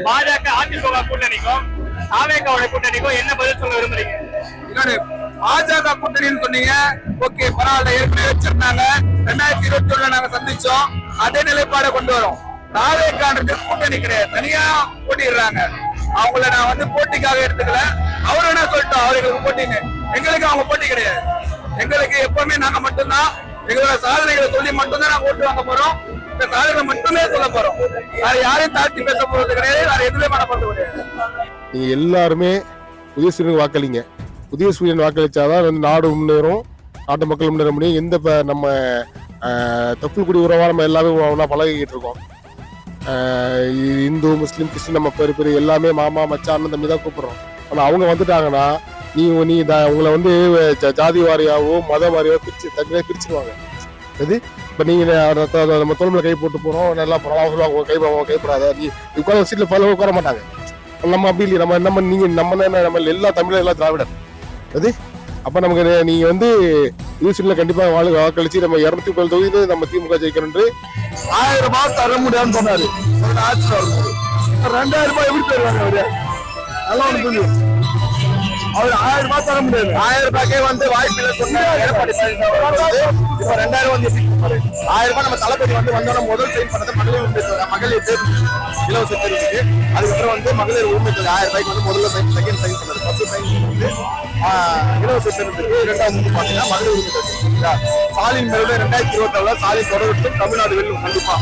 பாஜக அதிமுக கூட்டணிக்கும் தாவேகாவோட கூட்டணிக்கும் என்ன பதில் சொல்ல விரும்புறீங்க? பாஜக கூட்டணின்னு சொன்னீங்க, ஓகே பரவாயில்ல, ஏற்கனவே வச்சிருந்தாங்க. 2021 நாங்க சந்திச்சோம், அதே நிலைப்பாடை கொண்டு வரோம். தாவேகான்றது கூட்டணி கிடையாது, தனியா போட்டிடுறாங்க. அவங்கள நான் வந்து போட்டிக்காக எடுத்துக்கல. அவரு என்ன சொல்லிட்டோம், அவர்களுக்கு போட்டின்னு. எங்களுக்கு அவங்க போட்டி கிடையாது. எங்களுக்கு எப்பவுமே நாங்க மட்டும்தான் எங்களோட சாதனைகளை சொல்லி மட்டும்தான் நாங்க ஓட்டு வாங்க போறோம். இந்த சாதனை மட்டுமே சொல்ல போறோம். வேற யாரையும் தாழ்த்தி பேச போறது கிடையாது, வேற எதுவுமே பண்ண போறது கிடையாது. நீங்க எல்லாருமே உதயசூரியனுக்கு வாக்களிங்க. உதயசூரியன் வாக்களிச்சாதான் வந்து நாடு முன்னேறும், நாட்டு மக்கள் முன்னேற முடியும். எந்த நம்ம தொப்புள் குடி உறவா நம்ம எல்லாமே ஒன்றா பழகிக்கிட்டு இருக்கோம். இந்து முஸ்லீம் கிறிஸ்டின் நம்ம பெரிய எல்லாமே மாமா மச்சான் அண்ணன் தம்பி தான் கூப்பிடுறோம். ஆனால் அவங்க வந்துட்டாங்கன்னா நீ உங்களை வந்து ஜாதி வாரியாவோ மத வாரியாவோ தனியாக பிரிச்சுருவாங்க. இது இப்போ நீங்கள் நம்ம தோல்மையில கை போட்டு போகிறோம், நல்லா போகிறோம், சொல்லுவாங்க கைப்படாத, நீ உட்கார சீட்டில் பல உட்கார மாட்டாங்க. நம்ம அப்படி இல்லை, நம்ம எல்லா தமிழர் எல்லா திராவிடர். அது அப்போ நமக்கு நீங்கள் வந்து யூசியில் கண்டிப்பாக வாக்களிச்சு நம்ம 210 தொகுதி நம்ம திமுக ஜெயிக்கணும்னு 1000 ரூபாய் தர முடியாதுன்னு சொன்னாரு. 2000 ரூபாய் எப்படி தருவாங்க அவரு? நல்லா ஒன்று அவர் 1000 ரூபாய் தர முடியாது. 1000 ரூபாய்க்கே வந்து வாய்ப்பு இல்லை சொன்னாரு எடப்பாடி பழனிசாமி. இப்ப 2000 வந்து 1000 ரூபாய் நம்ம தளபதி வந்து வந்தோட முதல் சைன் பண்ணது மகளிர் இலவச தேர்வுக்கு. அதுக்கப்புறம் வந்து மகளிர் உரிமை தொகை 1000 ரூபாய்க்கு வந்து முதல்ல செகண்ட் சைன் பண்ணது. ஃபர்ஸ்ட் சைன் வந்து இலவச தேர்வுக்கு, இரண்டாவது வந்து பாத்தீங்கன்னா மகளிர் உரிமை தொகை. ஸ்டாலின் மேல 2024 ஸ்டாலின் தொடர்ந்து தமிழ்நாடு வெல்லும் கண்டிப்பா.